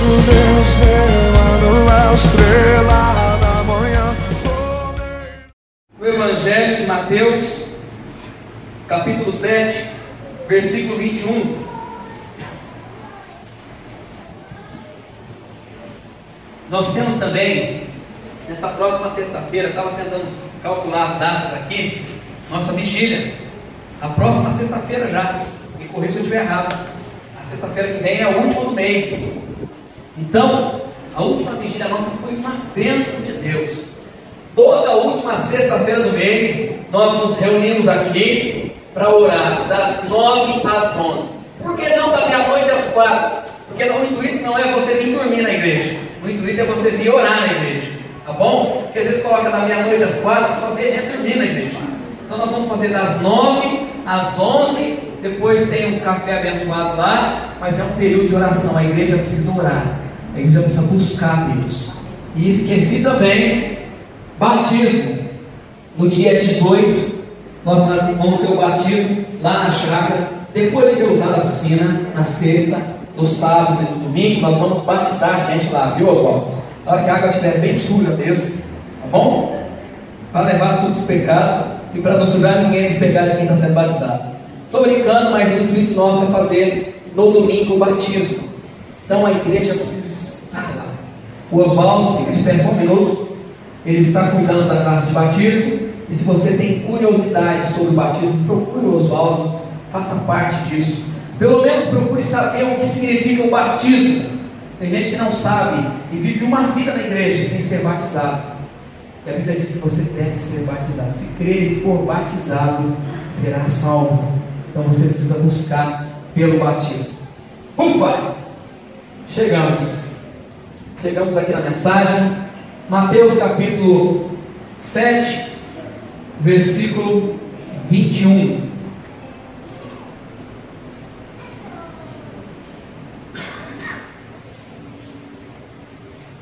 Deus, Emanuel, estrela da manhã. O Evangelho de Mateus, capítulo 7, versículo 21. Nós temos também, nessa próxima sexta-feira, estava tentando calcular as datas aqui, nossa vigília. A próxima sexta-feira já, me corrija se eu estiver errado. A sexta-feira que vem é a última do mês. Então, a última vigília nossa foi uma bênção de Deus. Toda a última sexta-feira do mês, nós nos reunimos aqui para orar das 9 às 11. Por que não da meia-noite às 4? Porque o intuito não é você vir dormir na igreja. O intuito é você vir orar na igreja. Tá bom? Porque às vezes coloca da meia-noite às 4, só vê gente dormir na igreja. Então nós vamos fazer das 9 às 11. Depois tem um café abençoado lá. Mas é um período de oração. A igreja precisa orar. A igreja precisa buscar Deus. E esqueci também, batismo. No dia 18, nós vamos ter o batismo lá na chácara. Depois de ter usado a piscina, na sexta, no sábado e no domingo, nós vamos batizar a gente lá, viu, Oswaldo? Na hora que a água estiver bem suja mesmo, tá bom? Para levar todos os pecados e para não sujar ninguém dos pecados de quem está sendo batizado. Estou brincando, mas o intuito nosso é fazer no domingo o batismo. Então a igreja precisa estar lá. O Oswaldo, fica de pé só um minuto. Ele está cuidando da classe de batismo. E se você tem curiosidade sobre o batismo, procure o Oswaldo, faça parte disso. Pelo menos procure saber o que significa o batismo. Tem gente que não sabe e vive uma vida na igreja sem ser batizado. E a Bíblia diz que você deve ser batizado. Se crer e for batizado, será salvo. Então você precisa buscar pelo batismo. Ufa! Chegamos aqui na mensagem. Mateus capítulo 7, versículo 21.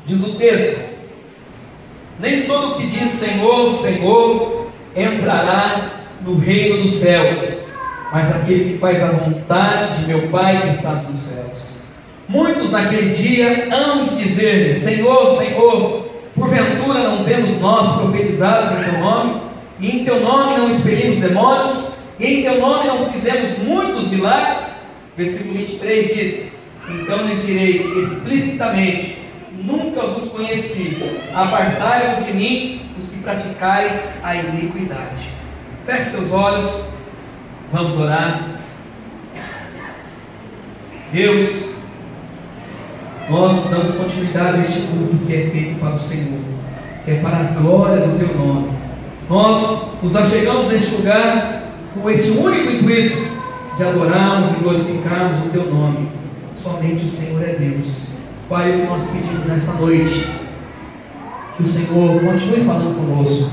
Diz o texto: nem todo que diz Senhor, Senhor entrará no reino dos céus, mas aquele que faz a vontade de meu Pai que está nos céus. Muitos naquele dia hão de dizer-lhe: Senhor, Senhor, porventura não temos nós profetizados em teu nome, e em teu nome não expelimos demônios, e em teu nome não fizemos muitos milagres? Versículo 23 diz: então lhes direi explicitamente: nunca vos conheci, apartai-vos de mim, os que praticais a iniquidade. Feche seus olhos, vamos orar. Deus, nós damos continuidade a este culto que é feito para o Senhor, que é para a glória do teu nome. Nós nos achegamos neste lugar com este único intuito de adorarmos e glorificarmos o teu nome. Somente o Senhor é Deus. Pai, o que nós pedimos nessa noite, que o Senhor continue falando conosco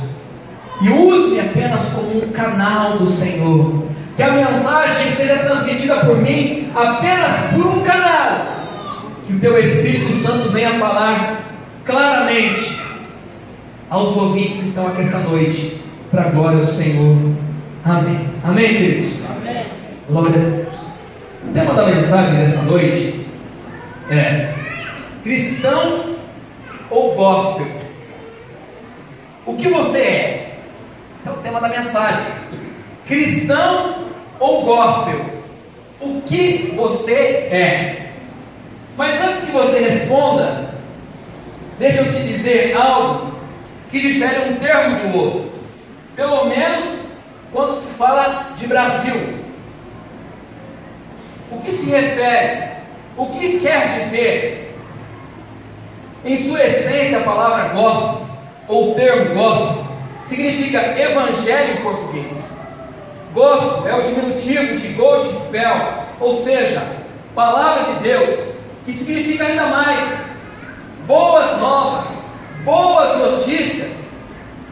e use-me apenas como um canal do Senhor, que a mensagem seja transmitida por mim apenas por um canal, que o teu Espírito Santo venha falar claramente aos ouvintes que estão aqui esta noite, para a glória do Senhor. Amém. Amém, queridos? Amém. Glória a Deus. O tema da mensagem desta noite é: cristão ou gospel? O que você é? Esse é o tema da mensagem. Cristão ou gospel? O que você é? Mas antes que você responda, deixa eu te dizer algo que difere um termo do outro. Pelo menos quando se fala de Brasil. O que se refere? O que quer dizer? Em sua essência, a palavra gospel, ou o termo gospel, significa evangelho em português. Gospel é o diminutivo de gospel, ou seja, palavra de Deus, que significa ainda mais boas novas, boas notícias.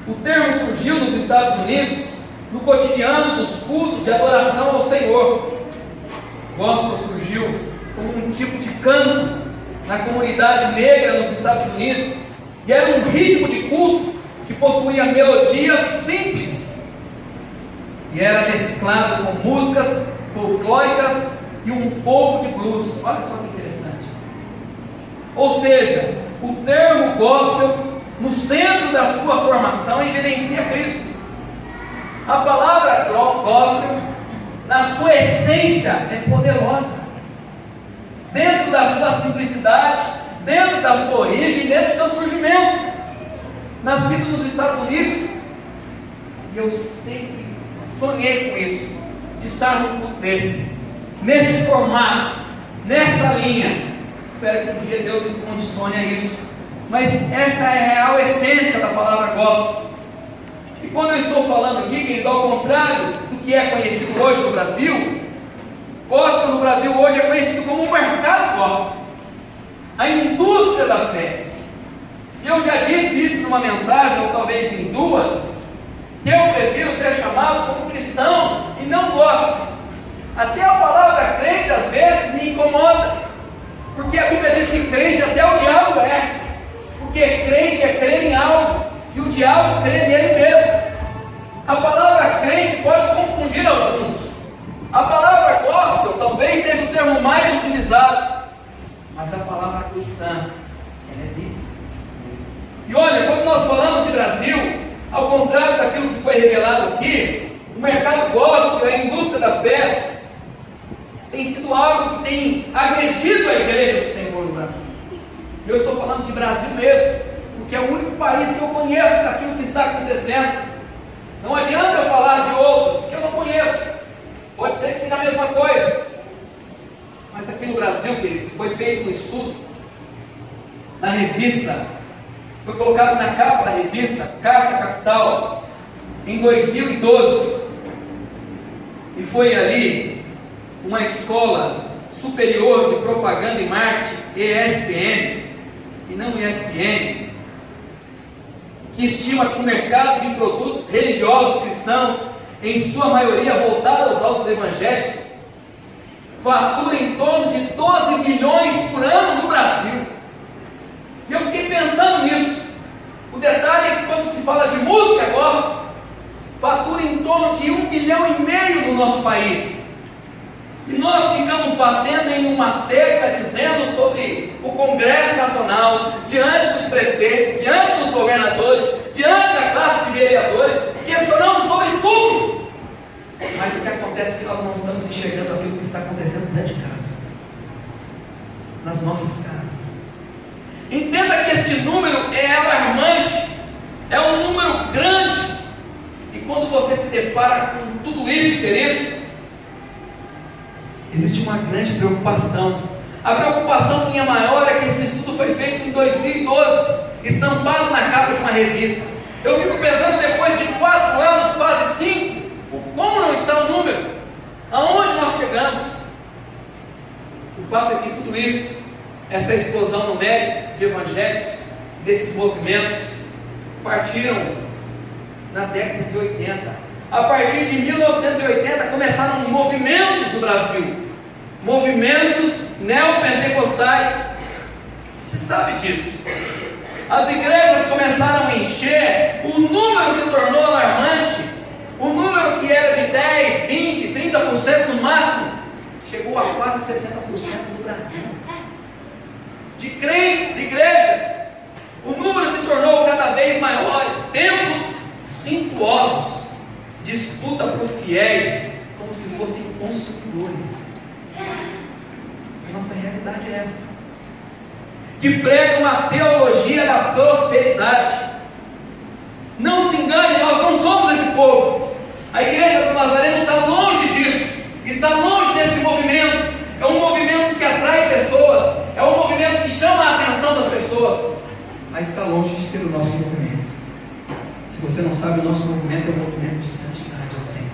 O termo surgiu nos Estados Unidos no cotidiano dos cultos de adoração ao Senhor. Gospel surgiu como um tipo de canto na comunidade negra nos Estados Unidos, e era um ritmo de culto que possuía melodias simples e era mesclado com músicas folclóricas e um pouco de blues. Olha só que interessante. Ou seja, o termo gospel, no centro da sua formação, evidencia Cristo. A palavra gospel, na sua essência, é poderosa. Dentro da sua simplicidade, dentro da sua origem, dentro do seu surgimento. Nascido nos Estados Unidos, e eu sempre sonhei com isso, de estar num culto desse, nesse formato, nessa linha. Espero que um dia Deus me condicione a isso. Mas esta é a real essência da palavra gospel. E quando eu estou falando aqui, querido, ao contrário do que é conhecido hoje no Brasil, gospel no Brasil hoje é conhecido como um mercado gospel, a indústria da fé. E eu já disse isso numa mensagem, ou talvez em duas, que eu prefiro ser chamado como cristão e não gospel. Até a palavra crente às vezes me incomoda, porque a Bíblia diz que crente até o diabo é, porque crente é crer em algo, e o diabo crê nele mesmo. A palavra crente pode confundir alguns. A palavra gospel talvez seja o termo mais utilizado, mas a palavra cristã, ela é bíblica. E olha, quando nós falamos de Brasil, ao contrário daquilo que foi revelado aqui, o mercado gospel, a indústria da fé, tem sido algo que tem agredido a igreja do Senhor no Brasil. Eu estou falando de Brasil mesmo, porque é o único país que eu conheço daquilo que está acontecendo. Não adianta eu falar de outros que eu não conheço. Pode ser que seja a mesma coisa, mas aqui no Brasil, querido, foi feito um estudo na revista, foi colocado na capa da revista Carta Capital em 2012, e foi ali uma escola superior de propaganda e marketing, ESPM, e não ESPN, que estima que o mercado de produtos religiosos cristãos, em sua maioria voltados aos evangélicos, fatura em torno de 12 bilhões por ano no Brasil. E eu fiquei pensando nisso. O detalhe é que quando se fala de música gospel, fatura em torno de 1,5 bilhão no nosso país. E nós ficamos batendo em uma tecla dizendo sobre o Congresso Nacional, diante dos prefeitos, diante dos governadores, diante da classe de vereadores, questionamos sobre tudo. Mas o que acontece é que nós não estamos enxergando aquilo que está acontecendo dentro de casa, nas nossas casas. Entenda que este número é alarmante, é um número grande, e quando você se depara com tudo isso, querido, existe uma grande preocupação. A preocupação minha maior é que esse estudo foi feito em 2012, estampado na capa de uma revista. Eu fico pensando, depois de 4 anos, quase 5, como não está o número? Aonde nós chegamos? O fato é que tudo isso, essa explosão numérica de evangélicos, desses movimentos, partiram na década de 80. A partir de 1980 começaram movimentos no Brasil, movimentos neopentecostais. Você sabe disso. As igrejas começaram a encher, o número se tornou alarmante. O número que era de 10, 20, 30% no máximo, chegou a quase 60% no Brasil. De crentes, igrejas, o número se tornou cada vez maior. Templos suntuosos, disputa por fiéis, como se fossem consumidores. A nossa realidade é essa, que prega uma teologia da prosperidade. Não se engane, nós não somos esse povo. A igreja do Nazareno está longe disso, está longe desse movimento. É um movimento que atrai pessoas, é um movimento que chama a atenção das pessoas, mas está longe de ser o nosso movimento. Se você não sabe, o nosso movimento é um movimento de santidade ao Senhor.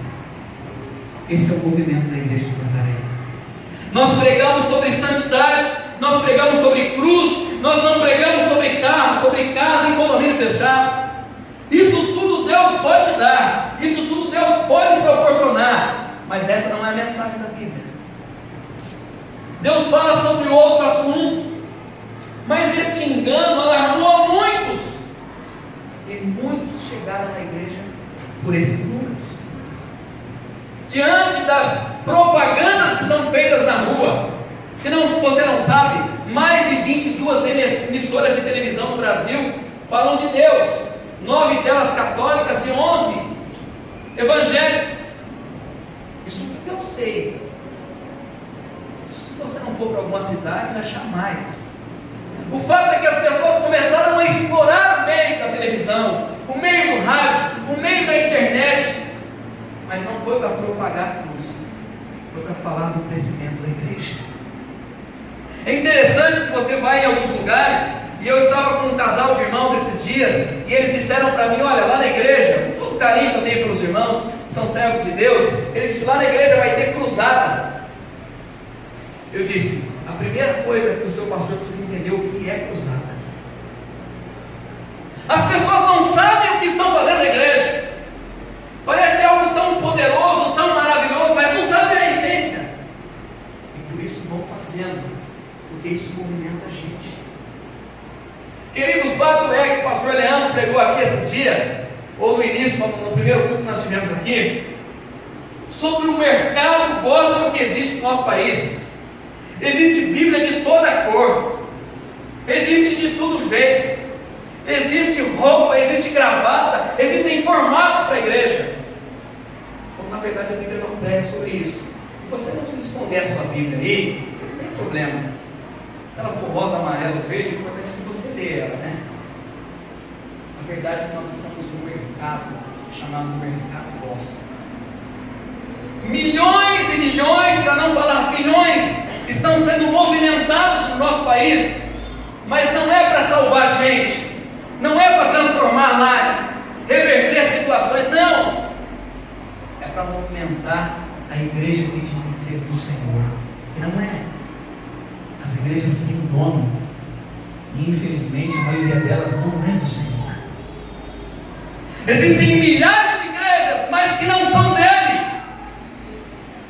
Esse é o movimento da igreja do Nazareno. Nós pregamos sobre santidade, nós pregamos sobre cruz, nós não pregamos sobre carro, sobre casa e condomínio fechado. Isso tudo Deus pode dar, isso tudo Deus pode proporcionar, mas essa não é a mensagem da Bíblia. Deus fala sobre outro assunto, mas este engano alarmou a muitos, e muitos chegaram na igreja por esses números. Diante das propagandas que são feitas na rua, se você não sabe, mais de 22 2 emissoras de televisão no Brasil falam de Deus, 9 delas católicas e 11 evangélicas. Isso porque eu sei. Se você não for para algumas cidades, achar mais. O fato é que as pessoas começaram a explorar o meio da televisão, o meio do rádio, o meio da internet, mas não foi para propagar a cruz, foi para falar do crescimento da igreja. É interessante que você vai em alguns lugares, e eu estava com um casal de irmãos esses dias, e eles disseram para mim: olha, lá na igreja, com todo o carinho que eu tenho pelos irmãos, que são servos de Deus, ele disse: lá na igreja vai ter cruzada. Eu disse: a primeira coisa que o seu pastor precisa entender o que é cruzada. As pessoas não sabem o que estão fazendo na igreja. Parece algo tão poderoso, tão maravilhoso, mas não sabem a essência. E por isso vão fazendo, porque isso movimenta a gente. Querido, o fato é que o pastor Leandro pregou aqui esses dias, ou no início, no primeiro culto que nós tivemos aqui, sobre o mercado gospel que existe no nosso país. Existe Bíblia de toda cor, existe de todo jeito, existe roupa, existe gravata, existem formatos para a igreja. Como na verdade a Bíblia não prega sobre isso. Você não precisa esconder a sua Bíblia aí, não tem problema. Se ela for rosa, amarelo, verde, o importante é que você lê ela, né? A verdade é que nós estamos no mercado, chamado mercado gospel. Milhões e milhões, para não falar bilhões, estão sendo movimentados no nosso país, mas não é para salvar gente, não é para transformar lares, reverter situações, não, é para movimentar a igreja que dizem ser do Senhor, e não é. As igrejas têm um dono, e infelizmente a maioria delas não é do Senhor. Existem milhares de igrejas, mas que não são dele.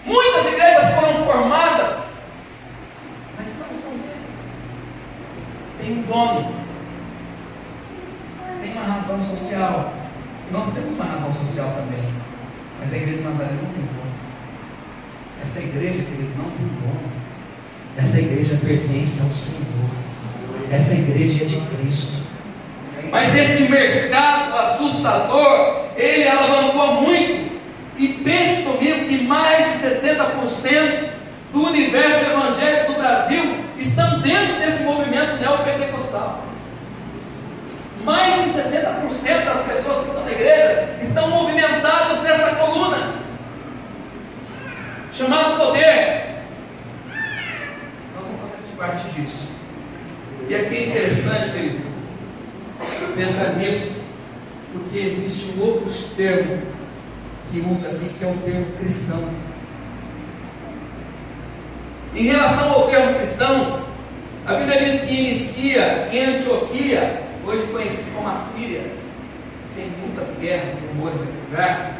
Muitas igrejas foram formadas, mas não são dele. Tem um dono, tem uma razão social. E nós temos uma razão social também, mas a igreja de Nazaré não tem dono. Essa igreja, querido, não tem dono. Essa igreja pertence ao Senhor. Essa igreja é de Cristo. Mas este mercado assustador, ele alavancou muito. E pense comigo que mais de 60% do universo evangélico do Brasil estão dentro desse movimento neopentecostal. Mais de 60% das pessoas que estão na igreja estão movimentadas nessa coluna chamado poder. Nós vamos fazer parte disso. E aqui é interessante, querido, pensar nisso, porque existe um outro termo que usa aqui, que é o termo cristão. Em relação ao termo cristão, a Bíblia diz que inicia em Antioquia, hoje conhecido como a Síria. Tem muitas guerras e rumores naquele lugar.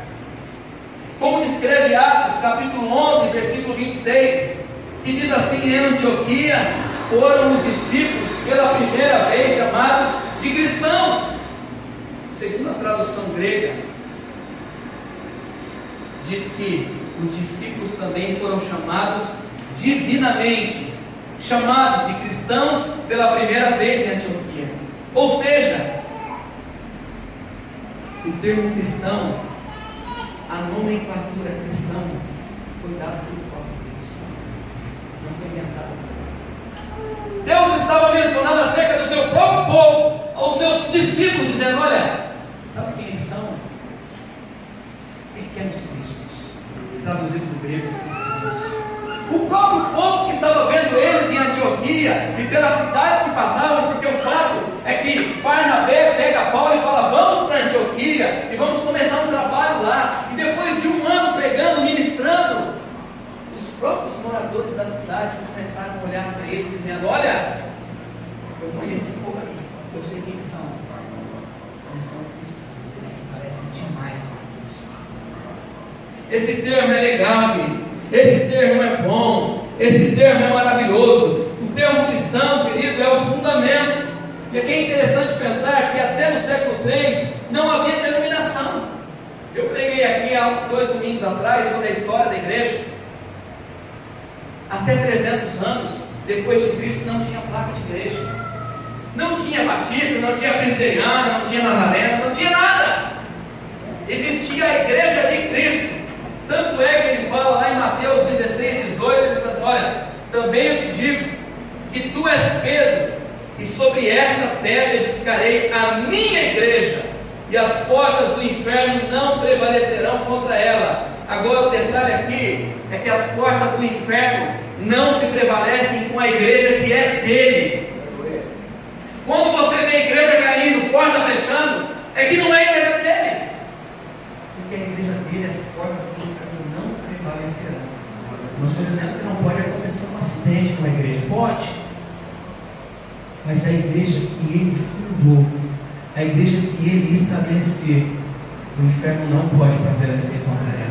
Como descreve Atos, capítulo 11, versículo 26, que diz assim: em Antioquia foram os discípulos pela primeira vez chamados de cristãos. Segundo a tradução grega, diz que os discípulos também foram chamados divinamente, chamados de cristãos pela primeira vez em Antioquia. Ou seja, o termo cristão, a nomenclatura cristã, foi dada pelo próprio Deus, não foi inventado. Deus estava mencionando acerca do seu próprio povo, aos seus discípulos, dizendo: olha, sabe quem eles são? Pequenos cristos, traduzido do grego, cristãos. O próprio povo que estava vendo eles em Antioquia e pelas cidades que passavam, porque o fato é que Barnabé pega Paulo e fala: vamos para Antioquia e vamos começar um trabalho lá. E depois de um ano pregando, ministrando, os próprios moradores da cidade começaram a olhar para eles dizendo: olha, eu conheci o povo aí, eu sei quem são. Eles são cristãos, eles se parecem demais com isso. Esse termo é legal, querido. Esse termo é bom, esse termo é maravilhoso. O termo cristão, querido, é o fundamento. E aqui é interessante pensar que até no século III não havia denominação. Eu preguei aqui há 2 domingos atrás sobre a história da igreja. Até 300 anos depois de Cristo não tinha placa de igreja. Não tinha batista, não tinha presbiteriana, não tinha nazareno, não tinha nada. Existia a igreja de Cristo. Tanto é que ele fala lá em Mateus 16, 18, ele diz: olha, também eu te digo que tu és Pedro, e sobre esta pedra edificarei a minha igreja, e as portas do inferno não prevalecerão contra ela. Agora o detalhe aqui é que as portas do inferno não se prevalecem com a igreja que é dele. Quando você vê a igreja caindo, porta fechando, é que não é a igreja dele, porque a igreja dele, as portas do inferno não prevalecerão. Não estou dizendo que não pode acontecer um acidente numa igreja, pode, mas a igreja que ele fundou, a igreja que ele estabeleceu, o inferno não pode prevalecer contra ela,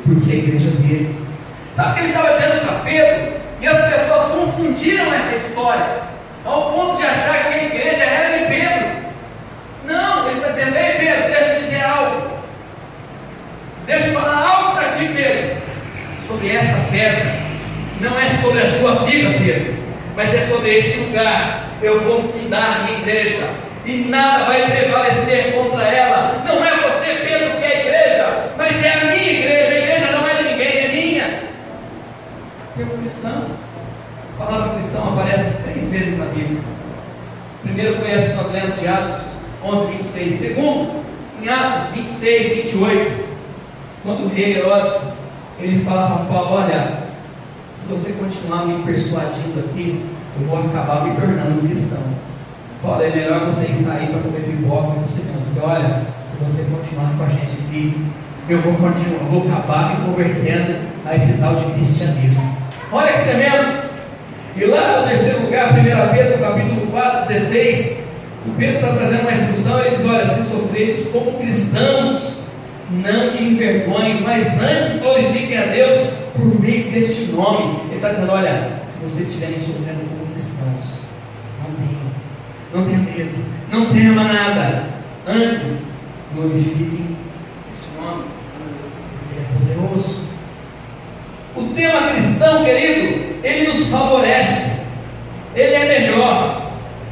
porque é a igreja dele. Sabe o que ele estava dizendo para Pedro? E as pessoas confundiram essa história ao ponto de achar que a igreja era de Pedro. Não, ele está dizendo: ei Pedro, deixa eu dizer algo, deixa eu falar algo para ti, Pedro. Sobre esta pedra, não é sobre a sua vida, Pedro, mas é sobre este lugar. Eu vou fundar a minha igreja, e nada vai prevalecer contra ela. Não é você, Pedro, que é a igreja, mas é a minha igreja. A igreja não é de ninguém, é minha. Termo cristão. A palavra cristão aparece 3 vezes na Bíblia. Primeiro foi essa que nós lemos de Atos 11, 26. Segundo, em Atos 26, 28, quando o rei Herodes, ele fala para Paulo: olha, se você continuar me persuadindo aqui, eu vou acabar me tornando cristão. Paulo, é melhor você ir sair para comer pipoca no segundo, porque olha, se você continuar com a gente aqui, eu vou acabar me convertendo a esse tal de cristianismo. Olha que tremendo. E lá no terceiro lugar, 1 Pedro capítulo 4, 16, o Pedro está trazendo uma instrução. Ele diz: olha, se sofreres como cristãos, não te envergonhes, mas antes glorifiquem a Deus por meio deste nome. Ele está dizendo: olha, se vocês estiverem sofrendo como cristãos, não tenha medo, não tema nada, antes glorifiquem esse nome, ele é poderoso. O tema cristão, querido, ele nos favorece, ele é melhor,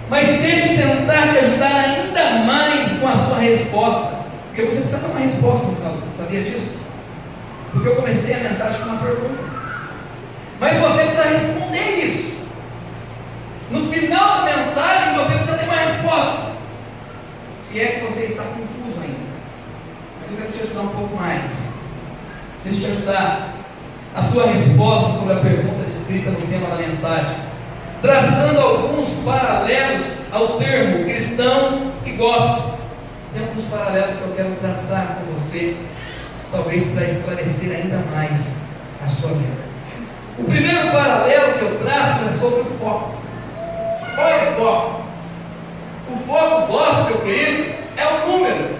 mas deixe tentar te ajudar ainda mais com a sua resposta, porque você precisa dar uma resposta no final, sabia disso? Porque eu comecei a mensagem com uma pergunta, mas você precisa responder isso. No final da mensagem você precisa ter uma resposta, se é que você está confuso ainda. Mas eu quero te ajudar um pouco mais. Deixa eu te ajudar a sua resposta sobre a pergunta descrita no tema da mensagem, traçando alguns paralelos ao termo cristão e gospel. Tem alguns paralelos que eu quero traçar com você, talvez para esclarecer ainda mais a sua vida. O primeiro paralelo que eu traço é sobre o foco. Qual é o foco? O foco gospel, querido, é o número.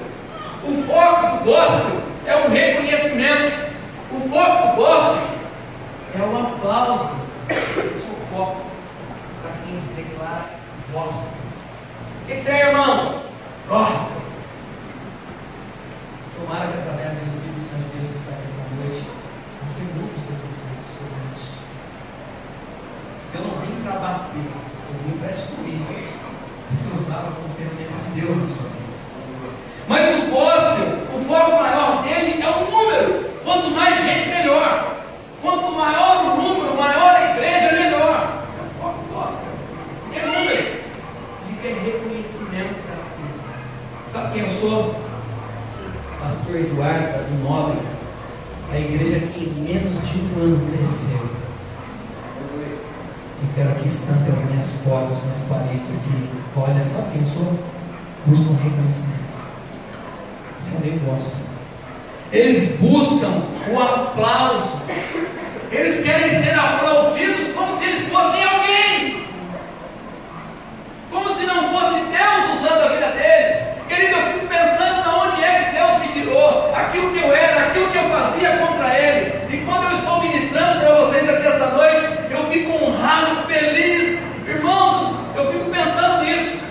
O foco do gospel é o reconhecimento. O foco do gospel é o aplauso. Esse é o foco para quem se declara gospel. O que você é, irmão? Gospel. Tomara que através do Espírito Santo de Deus que está aqui essa noite, você mude o seu conceito sobre isso. Eu não vim para bater, eu vim para excluir. Ser usado como ferramenta de Deus na sua vida. Mas o gospel, o foco maior dele é o número. Quanto mais gente, melhor. Quanto maior o número, maior a igreja, melhor. Esse é o foco do gospel. É número. E é reconhecimento para si. Sabe quem eu sou? Pastor Eduardo do Nobre, a igreja que em menos de um ano cresceu. Eu quero que estampe as minhas fotos nas paredes que, olha, sabe quem eu sou? Buscam reconhecimento. Isso eu nem gosto. Eles buscam o aplauso. Eles querem ser aplaudidos como se eles fossem alguém. Como se não fosse Deus usando a vida deles. Querido, eu fico pensando de onde é que Deus me tirou. Aquilo que eu era, aquilo que eu fazia contra Ele. E quando eu estou ministrando para vocês aqui esta noite, eu fico honrado, feliz. Irmãos, eu fico pensando nisso.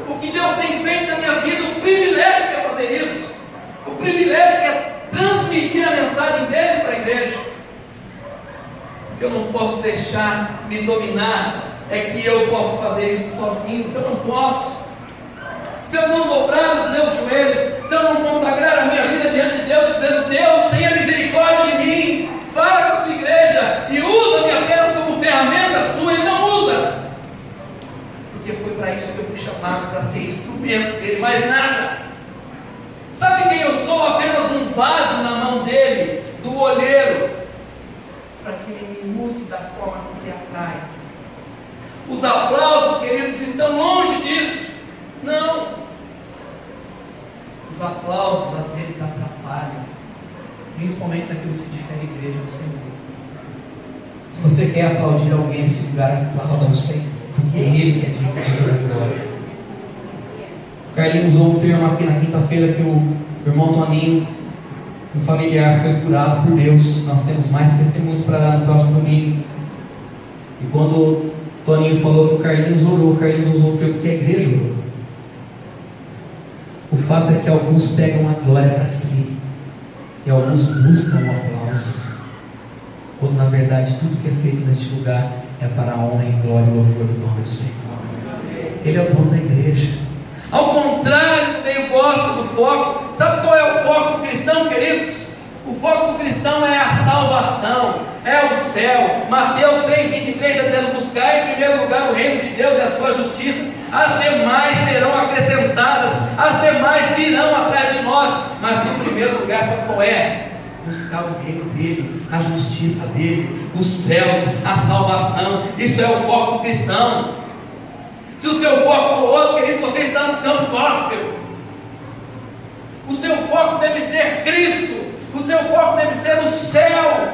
O que Deus tem feito na minha vida, o privilégio que é fazer isso. O privilégio que é transmitir a mensagem dele para a igreja. Eu não posso deixar me dominar é que eu posso fazer isso sozinho, porque eu não posso. Se eu não dobrar os meus joelhos, se eu não consagrar a minha vida diante de Deus, dizendo: Deus, tenha misericórdia de mim, fala com a tua igreja e usa-me apenas como ferramenta sua, ele não usa, porque foi para isso que eu fui chamado, para ser instrumento dele, mais nada. Sabe quem eu sou? Apenas um vaso na mão dele, do olheiro, para que ele me use da forma que ele apraz. Os aplausos, queridos, estão longe disso. Não. Os aplausos às vezes atrapalham, principalmente naquilo que se difere a igreja do Senhor. Se você quer aplaudir alguém nesse lugar, aplauda o Senhor, porque é Ele que é digno da glória. Carlinhos usou um termo aqui na quinta-feira que o irmão Toninho, um familiar, foi curado por Deus. Nós temos mais testemunhos para dar no próximo domingo. E quando o Toninho falou que o Carlinhos orou, o Carlinhos usou o termo que a igreja orou. O fato é que alguns pegam a glória para si e alguns buscam o aplauso, quando na verdade tudo que é feito neste lugar é para a honra e glória e louvor do nome do Senhor. Ele é o dono da igreja. Ao contrário do meio gospel, do foco, sabe qual é o foco do cristão, queridos? O foco do cristão é a salvação, é o céu. Mateus 6,23 está dizendo: buscar em primeiro lugar o reino de Deus e a sua justiça, as demais serão acrescentadas, as demais virão atrás de nós. Mas em primeiro lugar, sabe qual é? Buscar o reino dele, a justiça dele, os céus, a salvação. Isso é o foco do cristão. Se o seu foco for outro, querido, você está no campo gospel. O seu foco deve ser Cristo. O seu foco deve ser o céu.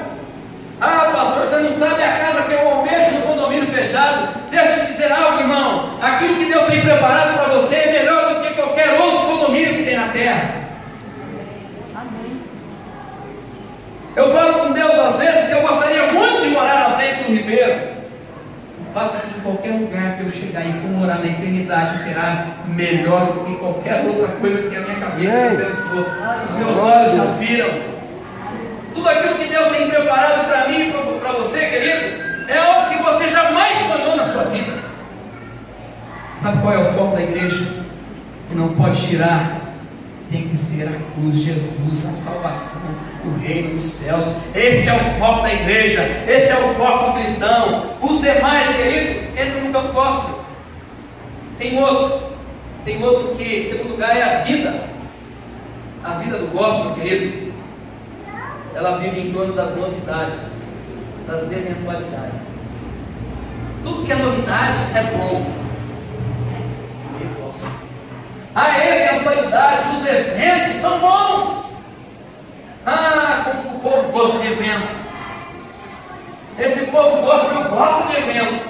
Ah, pastor, você não sabe a casa que eu almejo no condomínio fechado. Deixa eu te dizer algo, irmão. Aquilo que Deus tem preparado para você é melhor do que qualquer outro condomínio que tem na terra. Amém. Eu falo com Deus às vezes que eu gostaria muito de morar na frente do Ribeiro. O fato é que em qualquer lugar que eu chegar e for morar na eternidade será melhor do que qualquer outra coisa que a minha cabeça pensou. Os meus olhos já viram. Tudo aquilo que Deus tem preparado para mim e para você, querido, é algo que você jamais sonhou na sua vida. Sabe qual é o foco da igreja? Que não pode tirar, tem que ser a cruz, Jesus, a salvação, o reino dos céus. Esse é o foco da igreja, esse é o foco do cristão. Os demais, querido, entram no campo gospel. Tem outro que, em segundo lugar, é a vida do gospel, querido. Ela vive em torno das novidades, das eventualidades. Tudo que é novidade é bom. A eventualidade, os eventos são bons. Ah, como o povo gosta de evento. Esse povo gosta de evento.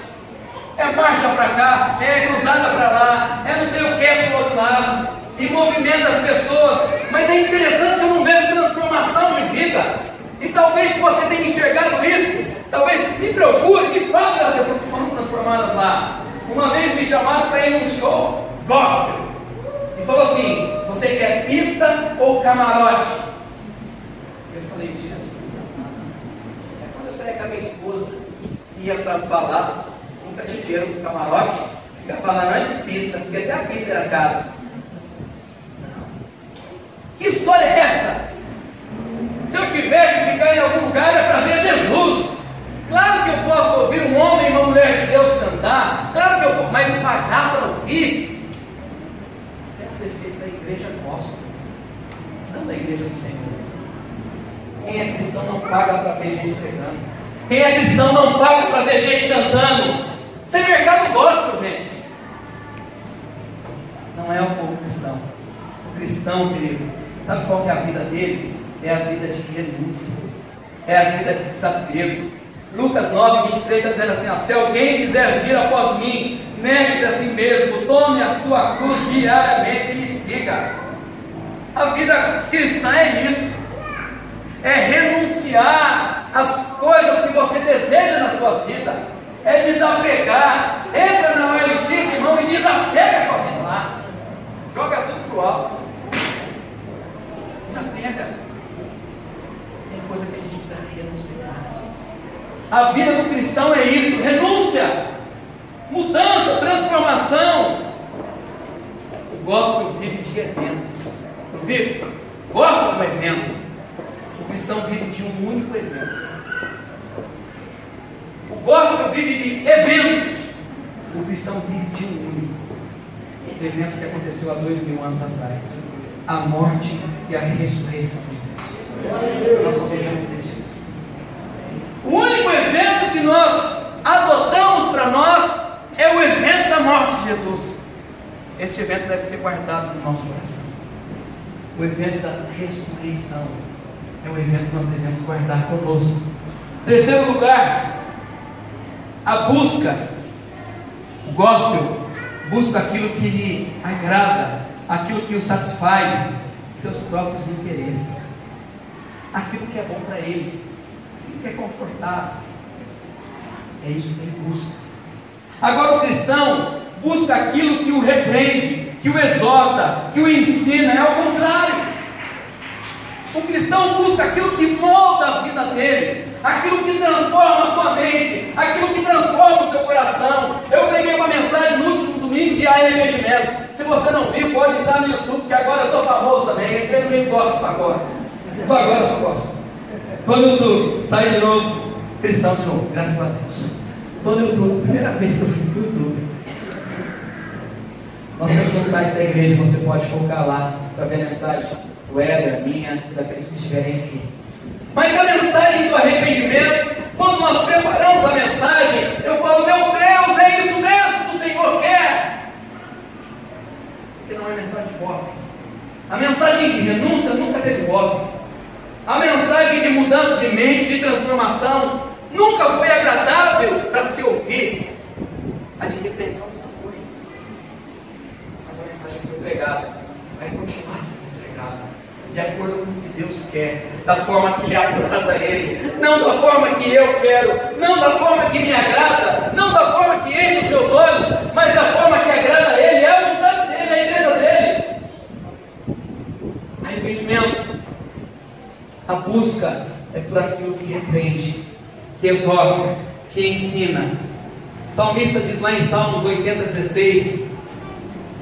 É marcha para cá, é cruzada para lá, é não sei o que do outro lado, e movimenta as pessoas. Mas é interessante que eu não vejo transformação de vida. E talvez, se você tenha enxergado isso, talvez me procure, me fale das pessoas que foram transformadas lá. Uma vez me chamaram para ir num show gospel e falou assim: você quer pista ou camarote? Eu falei: Jesus, quando eu saía com a minha esposa, ia para as baladas, nunca tinha dinheiro para o camarote, ficava lá de pista, porque até a pista era cara. Que história é essa? Se eu tiver que ficar em algum lugar é para ver Jesus. Claro que eu posso ouvir um homem e uma mulher de Deus cantar, claro que eu posso, mas pagar para ouvir, isso é o defeito da igreja gospel, não da igreja do Senhor. Quem é cristão não paga para ver gente pregando. Quem é cristão não paga para ver gente cantando. Isso é mercado gospel, gente. Não é o povo cristão. O cristão, querido, sabe qual que é a vida dele? É a vida de renúncia, é a vida de desapego. Lucas 9, 23 está dizendo assim: ó, se alguém quiser vir após mim, negue-se a si mesmo, tome a sua cruz diariamente e me siga. A vida cristã é isso, é renunciar às coisas que você deseja na sua vida, é desapegar. Entra na OLX, irmão, e desapega a sua vida lá, joga tudo para o alto, desapega. Coisa que a gente precisa renunciar. A vida do cristão é isso, renúncia. gospel vive de eventos. Não vive? Gosta do evento. O cristão vive de um único evento. O gospel vive de eventos. O cristão vive de um único evento que aconteceu há 2000 anos atrás. A morte e a ressurreição de Deus. Nós só vivemos desse evento. O único evento que nós adotamos para nós é o evento da morte de Jesus. Esse evento deve ser guardado no nosso coração. O evento da ressurreição é o evento que nós devemos guardar conosco. Terceiro lugar, a busca. O gospel busca aquilo que lhe agrada, aquilo que o satisfaz, seus próprios interesses, aquilo que é bom para ele, aquilo que é confortável. É isso que ele busca. Agora o cristão busca aquilo que o repreende, que o exorta, que o ensina. É ao contrário. O cristão busca aquilo que molda a vida dele, aquilo que transforma a sua mente, aquilo que transforma o seu coração. Eu preguei uma mensagem no último domingo de arrependimento. Se você não viu, pode entrar no YouTube, que agora eu estou famoso também. Entrei no meio gosto agora. Só agora eu só gosto. Estou no YouTube, saí de novo, cristão de novo, graças a Deus. Estou no YouTube, primeira vez que eu fui no YouTube. Nós temos um site da igreja, você pode focar lá para ver a mensagem do Éder, minha, daqueles que estiverem aqui. Mas a mensagem do arrependimento, quando nós preparamos a mensagem, eu falo, meu Deus, é isso mesmo que o Senhor quer. Porque não é mensagem de golpe. A mensagem de renúncia nunca teve golpe. A mensagem de mudança de mente, de transformação, nunca foi agradável para se ouvir. A de repreensão nunca foi. Mas a mensagem foi pregada, vai continuar sendo pregada, de acordo com o que Deus quer, da forma que lhe agrada a Ele, não da forma que eu quero, não da forma que me agrada, não da forma que enche os meus olhos, mas da forma que agrada a Ele, é a vontade dEle, é a igreja dEle. Arrependimento, a busca é por aquilo que repreende, que exorta, que ensina. O salmista diz lá em Salmos 80:16: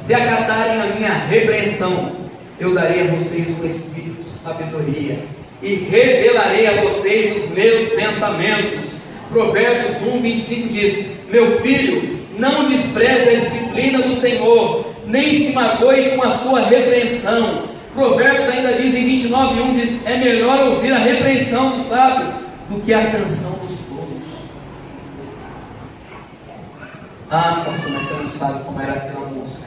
se acatarem a minha repreensão, eu darei a vocês um espírito de sabedoria e revelarei a vocês os meus pensamentos. Provérbios 1:25 diz: meu filho, não despreze a disciplina do Senhor, nem se magoe com a sua repreensão. Provérbios ainda diz em 29:1, diz: é melhor ouvir a repreensão do sábio do que a canção dos tolos. Ah, pastor, mas você não sabe como era aquela música,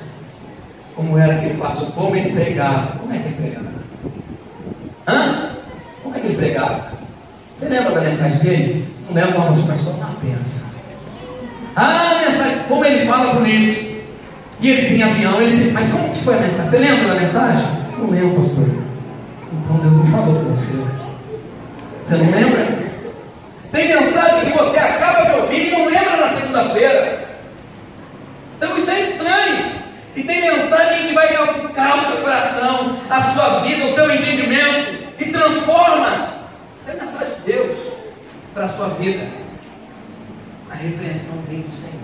como era aquele pastor, como ele pregava. Como é que ele pregava? Como é que ele pregava? Você lembra da mensagem dele? Não lembra, mas o pastor não pensa. A mensagem, como ele fala bonito. E ele tem avião, mas como que foi a mensagem? Você lembra da mensagem? Não lembro, pastor. Então Deus não falou com você. Você não lembra? Tem mensagem que você acaba de ouvir e não lembra na segunda-feira. Então isso é estranho. E tem mensagem que vai tocar o seu coração, a sua vida, o seu entendimento e transforma. Isso é mensagem de Deus para a sua vida. A repreensão vem do Senhor.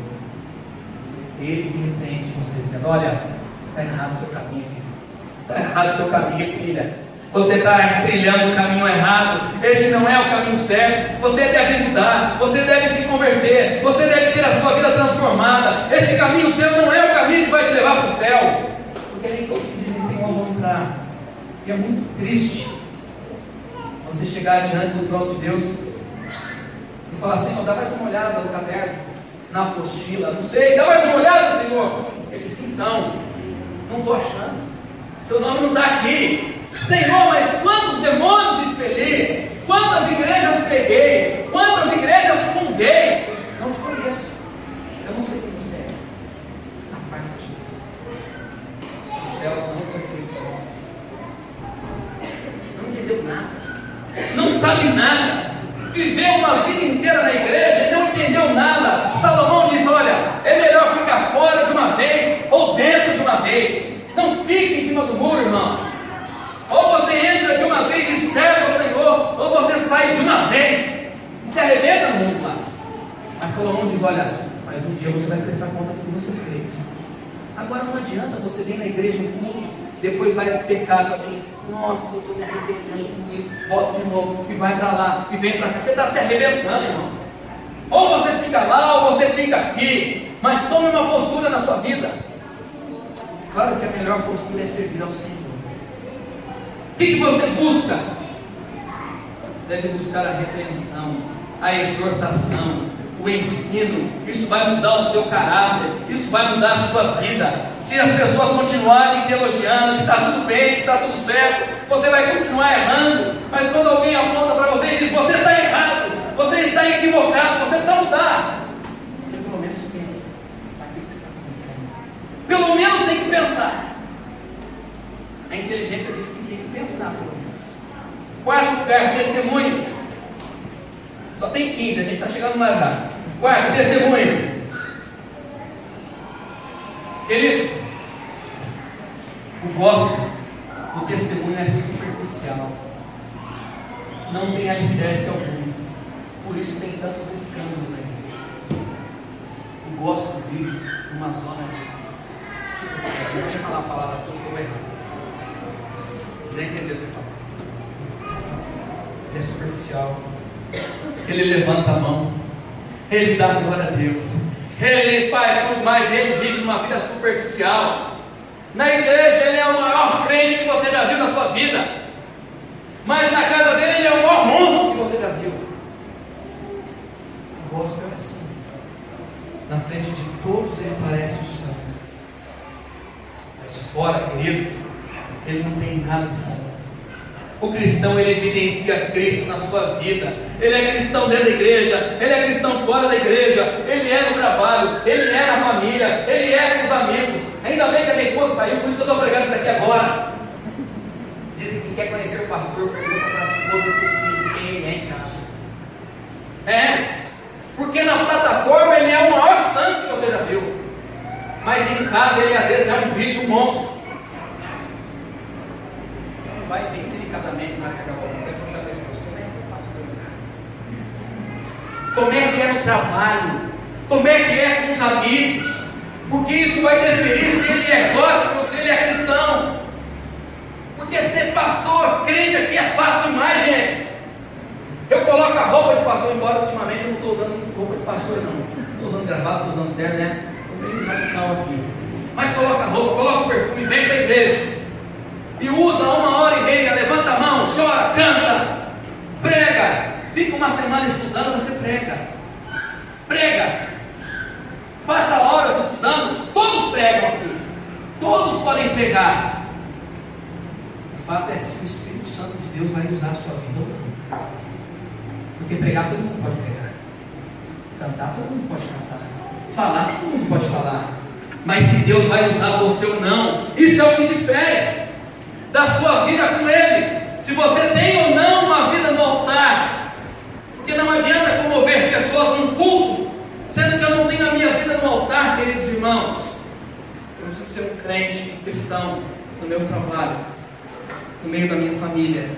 Ele repreende você, dizendo: olha, está errado o seu caminho, filho. Está errado o seu caminho, filha. Você está trilhando o caminho errado. Este não é o caminho certo. Você deve mudar. Você deve se converter. Você deve ter a sua vida transformada. Esse caminho seu não é o caminho que vai te levar para o céu. Porque nem todos que dizem Senhor vão entrar. E é muito triste você chegar diante do trono de Deus e falar: Senhor, dá mais uma olhada no caderno, na apostila, não sei, dá mais uma olhada, Senhor. Ele disse: então, não estou achando. Seu nome não está aqui. Senhor, mas quantos demônios expeli? Quantas igrejas preguei? Quantas igrejas fundei? Eu disse: não te conheço. Eu não sei quem você é. Faz parte de Deus. Os céus não foi feito para você. Não entendeu nada. Não sabe nada. Viveu uma vida inteira na igreja e não entendeu nada. Salomão diz: olha, é melhor ficar fora de uma vez ou dentro de uma vez. Não fique em cima do muro, irmão. Ou você entra de uma vez e serve ao Senhor, ou você sai de uma vez e se arrebenta no mundo lá. Mas Salomão diz: olha, mas um dia você vai prestar conta do que você fez. Agora não adianta você vir na igreja em culto, depois vai pro pecado assim, nossa, eu estou me arrependendo com isso, volta de novo, e vai para lá, e vem para cá. Você está se arrebentando, irmão. Ou você fica lá, ou você fica aqui, mas tome uma postura na sua vida. Claro que a melhor postura é servir ao Senhor. O que você busca? Deve buscar a repreensão, a exortação, o ensino. Isso vai mudar o seu caráter, isso vai mudar a sua vida. Se as pessoas continuarem te elogiando, que está tudo bem, que está tudo certo, você vai continuar errando. Mas quando alguém aponta para você e diz: você está errado, você está equivocado, você precisa mudar, você pelo menos pensa naquilo que está acontecendo. Pelo menos tem que pensar. A inteligência diz que tem que pensar, pelo menos. Quarto lugar, testemunho. Só tem 15, a gente está chegando mais rápido. Quarto, testemunho. Querido, o gospel, o testemunho é superficial, não tem alicerce algum, por isso tem tantos escândalos aí. O gospel vive numa zona de superficial. Eu não vou falar a palavra toda que eu vou errar. Já entendeu o que eu falo? Ele é superficial, ele levanta a mão, ele dá glória a Deus, ele faz tudo, mas ele vive uma vida superficial. Na igreja ele é o maior crente que você já viu na sua vida, mas na casa dele ele é o maior monstro que você já viu. O gospel é assim, na frente de todos ele parece o santo, mas fora, querido, ele não tem nada de santo. O cristão, ele evidencia Cristo na sua vida. Ele é cristão dentro da igreja, ele é cristão fora da igreja, ele é no trabalho, ele é na família, ele é com os amigos. Ainda bem que a minha esposa saiu, por isso que eu estou pregando isso daqui agora. Dizem que quer conhecer o pastor, pergunta para a esposa dos filhos quem ele é em casa. É, porque na plataforma ele é o maior santo que você já viu, mas em casa ele às vezes é um bicho, um monstro. Vai bem delicadamente na hora que acabou, não tem que puxar a esposa. Como é que é no trabalho? Como é que é com os amigos? Porque isso vai definir se ele é gospel ou se ele é cristão. Porque ser pastor, crente aqui é fácil demais, gente. Eu coloco a roupa de pastor, embora ultimamente eu não estou usando roupa de pastor, não. Estou usando gravata, estou usando terno, né? Estou bem radical aqui. Mas coloca a roupa, coloca o perfume, vem para a igreja. E usa 1h30, levanta a mão, chora, canta, prega, fica uma semana estudando, você prega, passa horas estudando, todos pregam aqui, todos podem pregar. O fato é se o Espírito Santo de Deus vai usar a sua vida ou não. Porque pregar todo mundo pode pregar, cantar todo mundo pode cantar, falar todo mundo pode falar, mas se Deus vai usar você ou não, isso é o que difere da sua vida com Ele, se você tem ou não uma vida no altar. Porque não adianta comover pessoas num culto, sendo que eu não tenho a minha vida no altar, queridos irmãos. Eu preciso ser um crente, um cristão, no meu trabalho, no meio da minha família,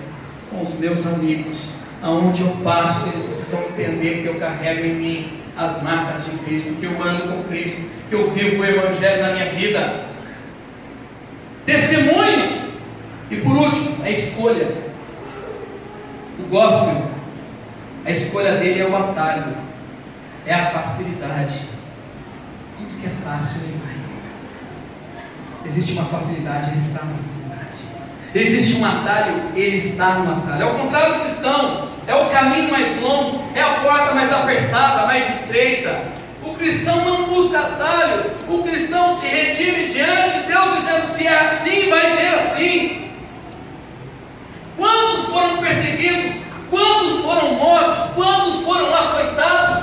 com os meus amigos, aonde eu passo, eles precisam entender que eu carrego em mim as marcas de Cristo, que eu ando com Cristo, que eu vivo o Evangelho na minha vida. Testemunho. E por último, a escolha. O gospel, a escolha dele é o atalho, é a facilidade. Tudo que é fácil ele vai. Existe uma facilidade, ele está na facilidade. Existe um atalho, ele está no atalho. Ao contrário do cristão, é o caminho mais longo, é a porta mais apertada, mais estreita. O cristão não busca atalho, o cristão se redime diante de Deus, dizendo: se é assim, vai ser assim. Quantos foram perseguidos? Quantos foram mortos? Quantos foram açoitados?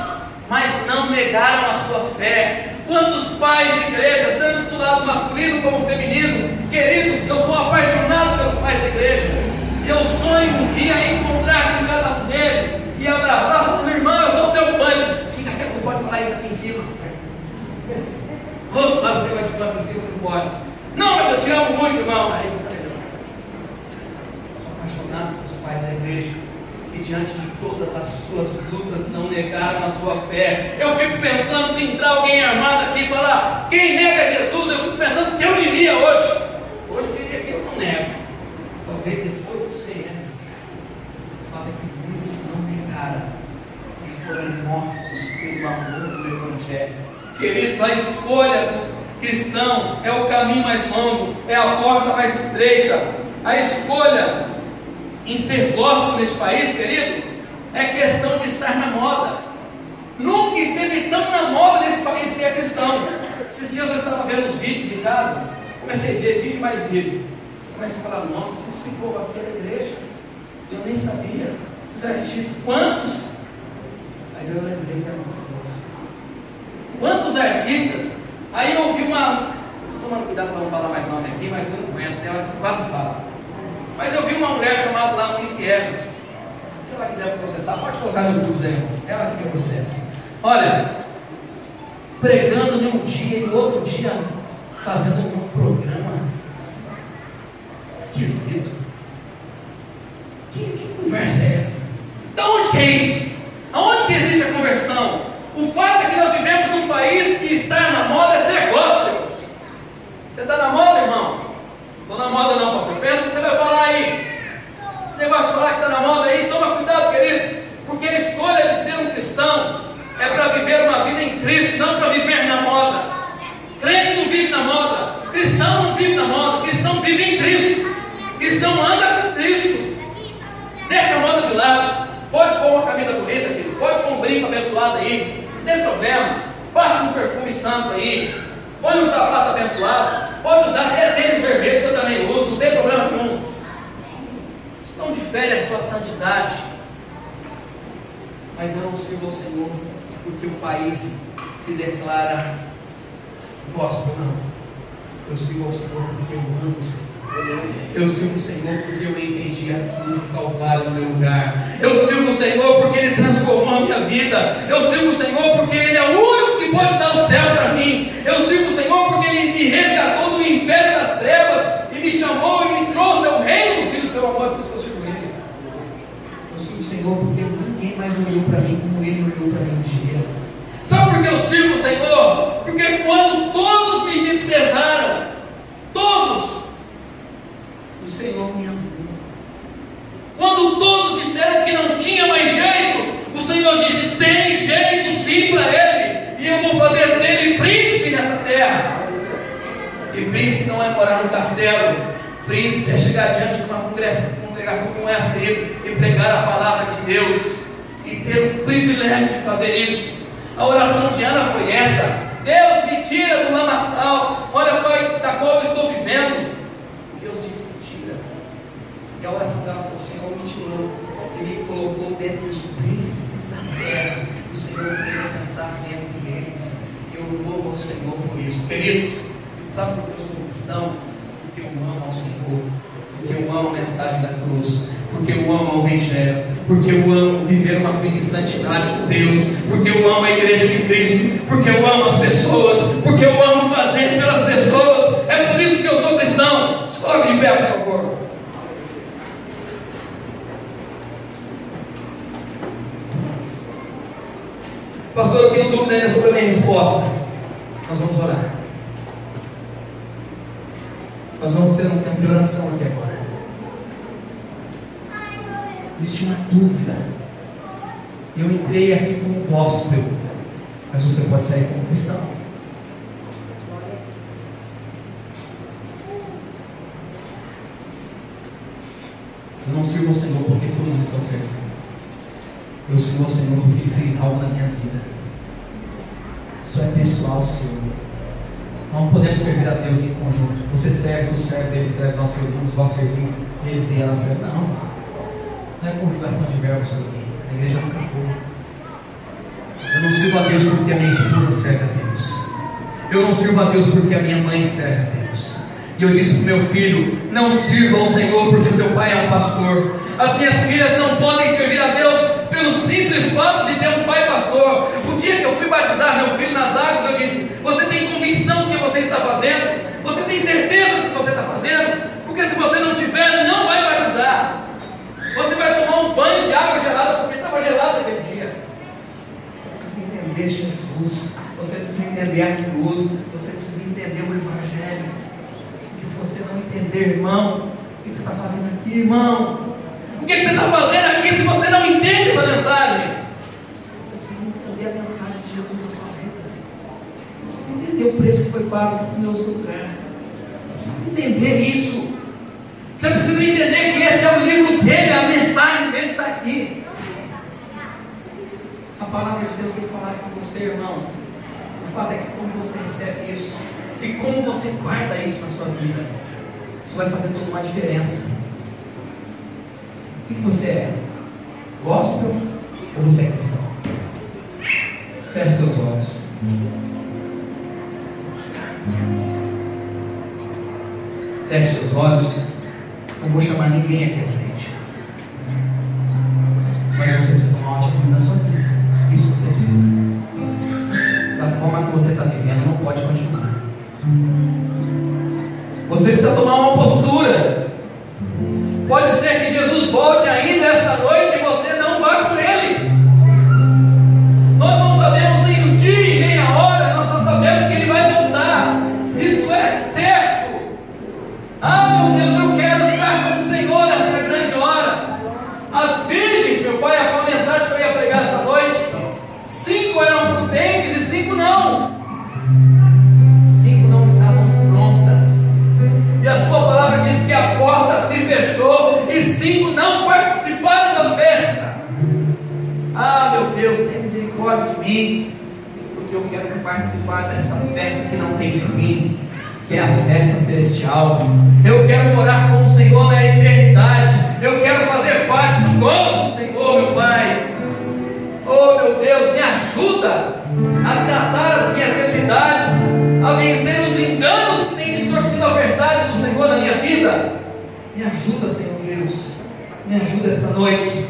Mas não negaram a sua fé. Quantos pais de igreja, tanto do lado masculino como feminino, queridos, eu sou apaixonado pelos pais da igreja. Eu sonho um dia encontrar com cada um deles e abraçar, falando: irmão, eu sou seu pai. Fica quieto, não pode falar isso aqui em cima. Vamos fazer uma escola em cima, não pode. Não, mas eu te amo muito, irmão. Aí, pelos pais da igreja, que diante de todas as suas lutas não negaram a sua fé. Eu fico pensando, se entrar alguém armado aqui e falar: quem nega Jesus? Eu fico pensando: pelo amor do Evangelho. Queridos, a escolha do cristão é o caminho mais longo, é a porta mais estreita. A escolha em ser gospel neste país, querido, é questão de estar na moda. Nunca esteve tão na moda nesse país ser cristão. Esses dias eu estava vendo os vídeos em casa, comecei a ver vídeo mais vídeo. Comecei a falar, nossa, que esse povo aqui é da igreja. Eu nem sabia. Esses artistas, quantos? Mas eu lembrei que era uma coisa. Quantos artistas? Aí eu ouvi uma. Estou tomando cuidado para não falar mais nome aqui, mas eu não aguento, ela quase fala. Mas eu vi uma mulher chamada lá Monique Evans. Se ela quiser processar, pode colocar no YouTube aí. Ela que processa. Olha, pregando num dia e no outro dia fazendo um programa esquisito. Que conversa é essa? Da onde que é isso? Aonde que existe a conversão? O fato é que nós vivemos num país que está na moda é ser gospel. Você está na moda, irmão? Estou na moda não, pastor. Pensa o que você vai falar aí. Esse negócio de falar que está na moda aí, toma cuidado, querido. Porque a escolha de ser um cristão é para viver uma vida em Cristo, não para viver na moda. Crente não vive na moda. Cristão não vive na moda. Cristão vive em Cristo. Cristão anda com Cristo. Deixa a moda de lado. Pode pôr uma camisa bonita, querido. Pode pôr um brinco abençoado aí. Não tem problema. Passa um perfume santo aí. Põe um sapato abençoado. Pode usar até tênis vermelho, que eu também uso. Não tem problema nenhum. Isso não difere a sua santidade. Mas eu não sirvo ao Senhor porque o país se declara gospel, não. Eu sirvo ao Senhor porque eu amo o Senhor. Eu sirvo o Senhor porque eu entendi a cruz do Calvário no meu lugar. Eu sirvo o Senhor porque Ele transformou a minha vida. Eu sirvo o Senhor porque Ele é o único que pode dar o céu para mim. Eu sirvo o Senhor porque Ele me resgatou do império das trevas e me chamou e me trouxe ao reino do Filho do seu amor. Por isso que eu sirvo Ele. Eu sirvo o Senhor porque ninguém mais olhou para mim como Ele olhou para mim um dia. Sabe por que eu sirvo o Senhor? Porque quando todos me desprezaram, todos, o Senhor me amou. Quando todos disseram que não tinha mais jeito, o Senhor disse: tem jeito sim para ele, e eu vou fazer dele príncipe nessa terra. E príncipe não é morar no castelo. Príncipe é chegar diante de uma congregação como essa, querido, e pregar a palavra de Deus, e ter o privilégio de fazer isso. A oração de Ana foi essa: Deus me tira do lamaçal, olha Pai, da qual eu estou vivendo. Deus disse: me tira. E a oração dela foi: o Senhor me tirou, Ele me colocou dentro dos príncipes da terra. O Senhor veio sentar dentro deles. Eu louvo ao Senhor por isso. Queridos, sabe por que eu sou cristão? Porque eu amo ao Senhor, porque eu amo a mensagem da cruz, porque eu amo o Evangelho, porque eu amo viver uma vida em santidade com Deus, porque eu amo a igreja de Cristo, porque eu amo as pessoas, porque eu amo fazer pelas pessoas. É por isso que eu sou cristão. Se coloque de pé, por favor. Pastor, eu tenho dúvida ainda sobre a minha resposta. Nós vamos orar. Nós vamos ter um tempo de oração aqui agora. Existe uma dúvida. Eu entrei aqui como gospel, mas você pode sair como cristão. Eu não sirvo ao Senhor porque todos estão servindo. Eu sirvo ao Senhor porque Ele fez algo na minha vida. Isso é pessoal seu. Não podemos servir a Deus em conjunto. Você serve, tu serve, Ele serve, nós servimos, vós servis, eles e ela servem. Não. Não é conjugação de verbos aqui. A igreja nunca foi. Eu não sirvo a Deus porque a minha esposa serve a Deus. Eu não sirvo a Deus porque a minha mãe serve a Deus. E eu disse para o meu filho: não sirva ao Senhor porque seu pai é um pastor. As minhas filhas não podem servir a Deus pelo simples fato de ter um pai pastor. O dia que eu fui batizar meu filho nas águas, eu disse: você tem convicção do que você está fazendo? Você tem certeza do que você está fazendo? Porque se você não tiver, não vai batizar. Você vai tomar um banho de água gelada porque estava gelado aquele dia. Você precisa entender Jesus. Você precisa entender a cruz. Você precisa entender o Evangelho. Porque se você não entender, irmão, o que você está fazendo aqui, irmão? O que você está fazendo aqui se você não entende essa mensagem? Você precisa entender a mensagem foi pago no meu lugar. Você precisa entender isso. Você precisa entender que esse é o livro dele, a mensagem dele está aqui. A palavra de Deus tem falado com você, irmão. O fato é que como você recebe isso e como você guarda isso na sua vida, isso vai fazer toda uma diferença. O que você é? Gospel ou você é cristão? Feche seus olhos. Feche seus olhos. Não vou chamar ninguém aqui à frente, mas você precisa tomar uma atitude na sua vida. Isso você precisa. Da forma que você está vivendo, não pode continuar. Você precisa tomar uma postura. Pode ser que Jesus volte ainda esta noite e você não vá com Ele. Nós não sabemos nem o dia e nem a hora, nós só sabemos que Ele vai voltar. Isso é certo. Ah, meu Deus, eu quero estar com o Senhor nessa grande hora. As virgens, meu pai, a qual mensagem que eu ia pregar esta noite, 5 eram prudentes e 5 não. 5 não estavam prontas. E a tua palavra diz que a porta se fechou e 5 não participaram da festa. Ah, meu Deus, tenha misericórdia de mim, porque eu quero participar desta festa que não tem fim, que é a festa celestial. Eu quero morar com o Senhor na eternidade. Eu quero fazer parte do gozo do Senhor, meu Pai. Oh, meu Deus, me ajuda a tratar as minhas debilidades, a vencer os enganos que têm distorcido a verdade do Senhor na minha vida. Me ajuda, Senhor Deus. Me ajuda esta noite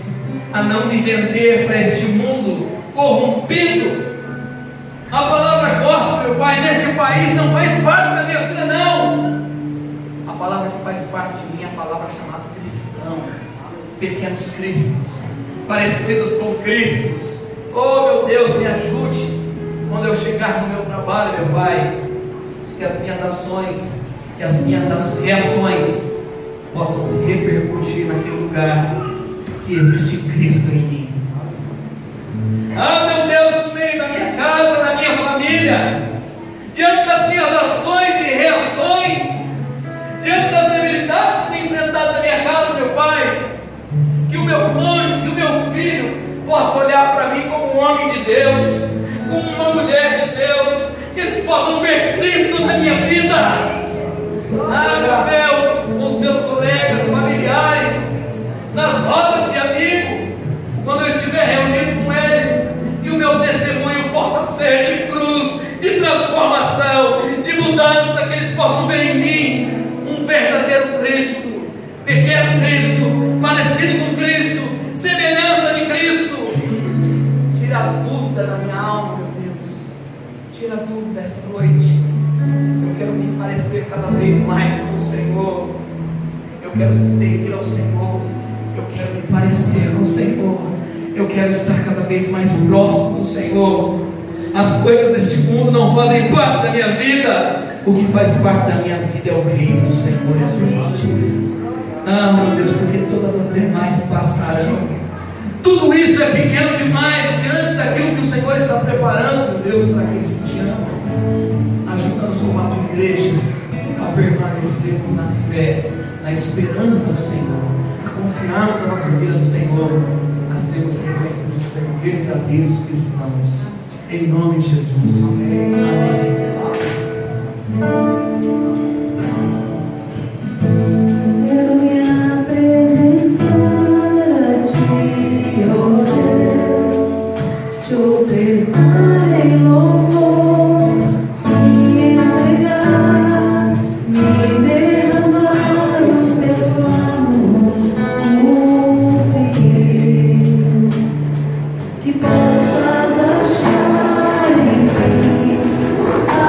a não me vender para este mundo corrompido. A palavra gospel, meu Pai, neste país não faz parte da minha vida, não. A palavra que faz parte de mim é a palavra chamada cristão. Pequenos cristos, parecidos com Cristos. Oh, meu Deus, me ajude quando eu chegar no meu trabalho, meu Pai, que as minhas ações, que as minhas reações possam repercutir naquele lugar que existe Cristo em mim. Ah, meu Deus, no meio da minha casa, da minha família, diante das minhas ações e reações, diante das debilidades que tenho enfrentado na minha casa, meu Pai, que o meu cônjuge, que o meu filho possa olhar para mim como um homem de Deus, como uma mulher de Deus, que eles possam ver Cristo na minha vida. Ah, meu Deus, os meus colegas, familiares, nas rodas de amigos, quando eu estiver reunido com eles, e o meu testemunho possa ser de cruz, de transformação, de mudança, que eles possam ver em mim um verdadeiro Cristo, pequeno Cristo, parecido com Cristo, semelhança de Cristo. Tira a dúvida da minha alma, meu Deus. Tira a dúvida essa noite. Eu quero me parecer cada vez mais com o Senhor. Eu quero seguir ao Senhor. Eu quero me parecer com o Senhor. Eu quero estar cada vez mais próximo do Senhor. As coisas deste mundo não fazem parte da minha vida. O que faz parte da minha vida é o reino do Senhor e a sua justiça. Ah, meu Deus, porque todas as demais passarão. Tudo isso é pequeno demais diante daquilo que o Senhor está preparando, meu Deus, para aqueles que te amam. Ajuda-nos como a tua igreja a permanecermos na fé, na esperança do Senhor, a confiarmos a nossa vida no Senhor, a sermos reconhecidos como verdadeiros cristãos. Em nome de Jesus. Amém. Quero me apresentar a ti, ó Deus, te ofertar em louvor e entregar, me derramar os teus planos, cumprir, que possas achar em mim a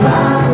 Father.